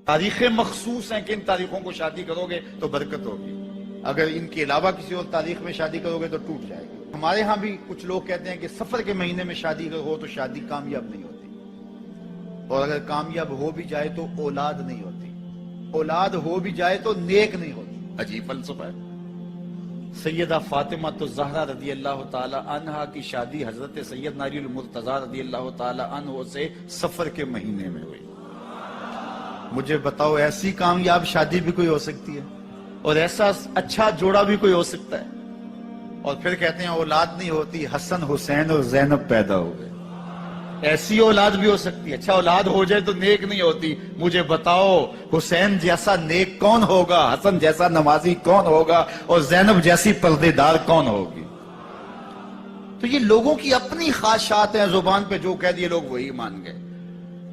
तारीखें मखसूस हैं कि इन तारीखों को शादी करोगे तो बरकत होगी, अगर इनके अलावा किसी और तारीख में शादी करोगे तो टूट जाएगी। हमारे यहाँ भी कुछ लोग कहते हैं कि सफर के महीने में शादी हो तो शादी कामयाब नहीं होती, और अगर कामयाब हो भी जाए तो औलाद नहीं होती, औलाद हो भी जाए तो नेक नहीं होती। अजीब फलसफा है। सैयदा फातिमा तो ज़हरा रदी अल्लाह ताला अन्हा की शादी हजरत सैयद नारियुल मुर्तजा रदी अल्लाह ताला अन्हो से सफर के महीने में हुई। मुझे बताओ, ऐसी कामयाब शादी भी कोई हो सकती है, और ऐसा अच्छा जोड़ा भी कोई हो सकता है? और फिर कहते हैं औलाद नहीं होती, हसन हुसैन और जैनब पैदा हो गए। ऐसी औलाद भी हो सकती है। अच्छा, औलाद हो जाए तो नेक नहीं होती। मुझे बताओ, हुसैन जैसा नेक कौन होगा, हसन जैसा नमाजी कौन होगा, और जैनब जैसी पर्देदार कौन होगी? तो ये लोगों की अपनी ख्वाहिशात हैं, जुबान पे जो कह दिए लोग वही मान गए।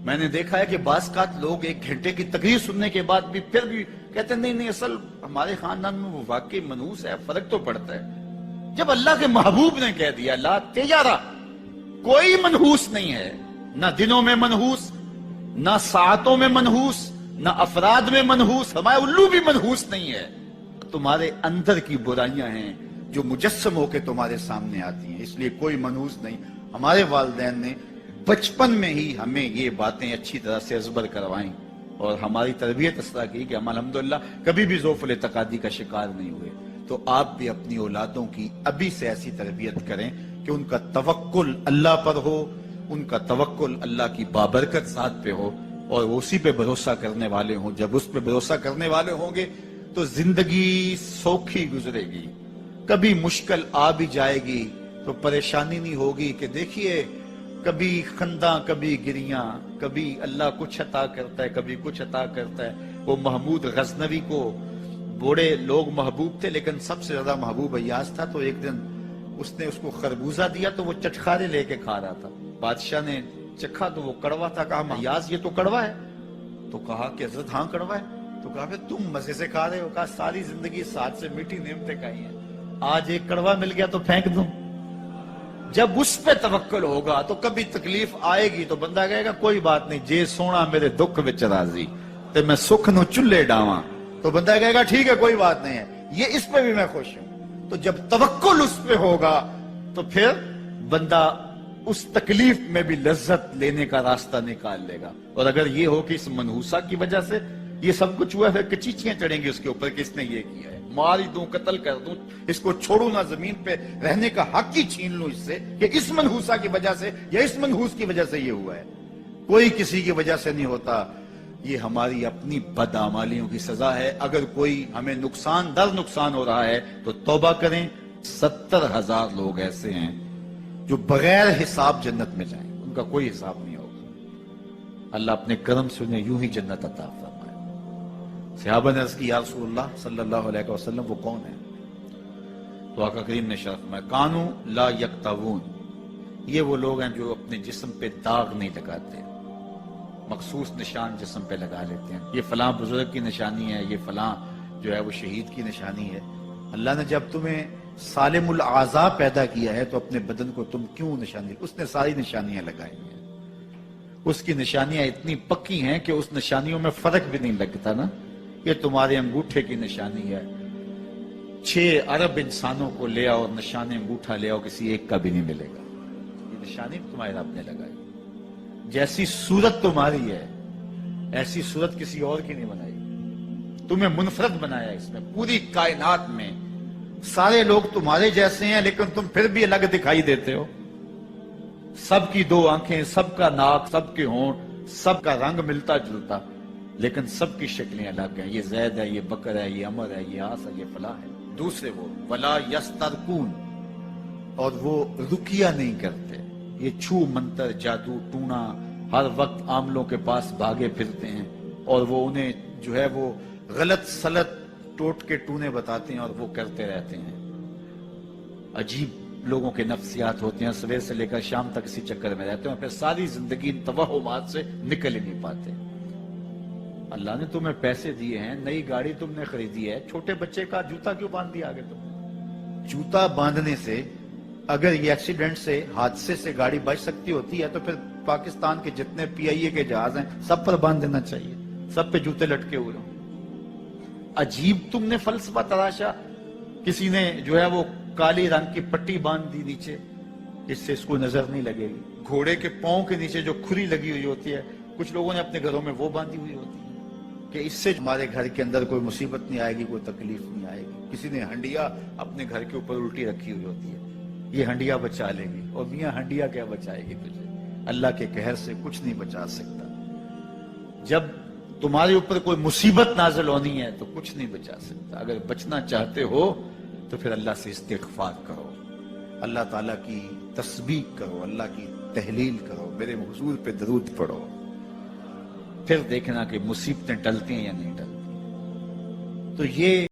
मैंने देखा है कि बाज़ लोग 1 घंटे की तकरीर सुनने के बाद भी फिर भी कहते हैं नहीं असल हमारे खानदान में वो वाकई मनहूस है, फर्क तो पड़ता है। जब अल्लाह के महबूब ने कह दिया ला तेजारा, कोई मनहूस नहीं है, ना दिनों में मनहूस, ना सातों में मनहूस, ना अफराद में मनहूस, हमारे उल्लू भी मनहूस नहीं है। तुम्हारे अंदर की बुराइयां हैं जो मुजस्सम होकर तुम्हारे सामने आती हैं, इसलिए कोई मनहूस नहीं। हमारे वालिदैन ने बचपन में ही हमें ये बातें अच्छी तरह से अज़बर करवाई और हमारी तरबियत इस तरह की कि हम अल्हम्दुलिल्लाह कभी भी ज़ौफ़ुल तकादी का शिकार नहीं हुए। तो आप भी अपनी औलादों की अभी से ऐसी तरबियत करें कि उनका तवक्कुल अल्लाह पर हो, उनका तवक्कुल अल्लाह की बाबरकत ज़ात पे हो, और उसी पे भरोसा करने वाले हों। जब उस पे भरोसा करने वाले होंगे तो जिंदगी सौखी गुजरेगी। कभी मुश्किल आ भी जाएगी तो परेशानी नहीं होगी कि देखिए कभी खंदा कभी गिरियां, कभी अल्लाह कुछ अता करता है कभी कुछ अता करता है। वो महमूद गजनवी को बड़े लोग महबूब थे, लेकिन सबसे ज्यादा महबूब अय्याज था। तो एक दिन उसने उसको खरबूजा दिया तो वो चटखारे लेके खा रहा था। बादशाह ने चखा तो वो कड़वा था। कहा अय्याज ये तो कड़वा है। तो कहा कि हजरत हाँ कड़वा है। तो कहा फिर तुम मजे से खा रहे हो। कहा सारी जिंदगी साथ से मीठी नेमतें खाई हैं, आज एक कड़वा मिल गया तो फेंक दूं। जब उस पे तवक्कुल होगा तो कभी तकलीफ आएगी तो बंदा कहेगा कोई बात नहीं, जे सोना मेरे दुख विच राजी ते मैं सुख नु चुल्ले डावां। तो बंदा कहेगा ठीक है कोई बात नहीं है, ये इस पे भी मैं खुश हूं। तो जब तवक्कुल उस पे होगा तो फिर बंदा उस तकलीफ में भी लज्जत लेने का रास्ता निकाल लेगा। और अगर ये हो कि इस मनहूसा की वजह से ये सब कुछ हुआ है, कचीचियां चढ़ेंगी उसके ऊपर कि इसने ये किया है, मार ही दूं, कत्ल कर दूं, इसको छोड़ू ना, जमीन पे रहने का हक ही छीन लूं इससे कि इस मनहूसा की वजह से या इस मनहूस की वजह से ये हुआ है। कोई किसी की वजह से नहीं होता, ये हमारी अपनी बदआमालियों की सजा है। अगर कोई हमें नुकसान दर नुकसान हो रहा है तो तौबा करें। 70,000 लोग ऐसे हैं जो बगैर हिसाब जन्नत में जाएंगे, उनका कोई हिसाब नहीं होगा। अल्लाह अपने करम से उन्हें यूं ही जन्नत अता फरमाए। सहाबा ने अर्ज़ की या रसूलल्लाह सल्लल्लाहु अलैहि वसल्लम वो कौन है? तो आका करीम ने इरशाद फरमाया कानू ला यक्तवून, ये वो लोग हैं जो अपने जिस्म पे दाग नहीं लगाते, मखसूस निशान जिस्म पे लगा लेते हैं। ये फलां बुजुर्ग की निशानी है, ये फलां जो है वो शहीद की निशानी है। अल्लाह ने जब तुम्हें सालिमुल आज़ा पैदा किया है तो अपने बदन को तुम क्यों निशानी, उसने सारी निशानियां लगाई हैं। उसकी निशानियां इतनी पक्की हैं कि उस निशानियों में फर्क भी नहीं लगता ना। ये तुम्हारे अंगूठे की निशानी है, 6 अरब इंसानों को ले आओ और निशान अंगूठा ले आओ, किसी एक का भी नहीं मिलेगा। ये निशानी तुम्हारे रब ने लगाई। जैसी सूरत तुम्हारी है ऐसी सूरत किसी और की नहीं बनाई। तुम्हें मुनफरद बनाया इसमें। पूरी कायनात में सारे लोग तुम्हारे जैसे हैं लेकिन तुम फिर भी अलग दिखाई देते हो। सबकी 2 आंखें, सबका नाक, सबके होंठ, सबका रंग मिलता जुलता, लेकिन सबकी शक्लें अलग हैं। ये जैद है, ये बकर है, ये अमर है, ये आस है, ये फला है। दूसरे वो वला यस्तरकून, और वो रुकिया नहीं करते। ये छू मंतर जादू टूना हर वक्त आमलों के पास भागे फिरते हैं और वो उन्हें जो है वो गलत सलत टोट के टूने बताते हैं और वो करते रहते हैं। अजीब लोगों के नफ्सियात होते हैं, सवेर से लेकर शाम तक इसी चक्कर में रहते हैं और फिर सारी जिंदगी तवहुमात से निकल ही नहीं पाते। अल्लाह ने तुम्हें पैसे दिए हैं, नई गाड़ी तुमने खरीदी है, छोटे बच्चे का जूता क्यों बांध दिया आगे तुम? जूता बांधने से अगर ये एक्सीडेंट से, हादसे से गाड़ी बच सकती होती है तो फिर पाकिस्तान के जितने PIA के जहाज हैं सब पर बांध देना चाहिए। सब पे जूते लटके हुए हो। अजीब तुमने फलसफा तराशा। किसी ने जो है वो काली रंग की पट्टी बांध दी नीचे, इससे इसको नजर नहीं लगेगी। घोड़े के पांव के नीचे जो खुरी लगी हुई होती है, कुछ लोगों ने अपने घरों में वो बांधी हुई होती है कि इससे हमारे घर के अंदर कोई मुसीबत नहीं आएगी, कोई तकलीफ नहीं आएगी। किसी ने हंडिया अपने घर के ऊपर उल्टी रखी हुई होती है, ये हंडिया बचा लेगी। और मियां हंडिया क्या बचाएगी तुझे? अल्लाह के कहर से कुछ नहीं बचा सकता। जब तुम्हारे ऊपर कोई मुसीबत नाज़िल होनी है तो कुछ नहीं बचा सकता। अगर बचना चाहते हो तो फिर अल्लाह से इस्तिग़फ़ार करो, अल्लाह ताला की तस्बीह करो, अल्लाह की तहलील करो, मेरे हुजूर पे दरूद पढ़ो, फिर देखना कि मुसीबतें टलती हैं या नहीं टलती। तो ये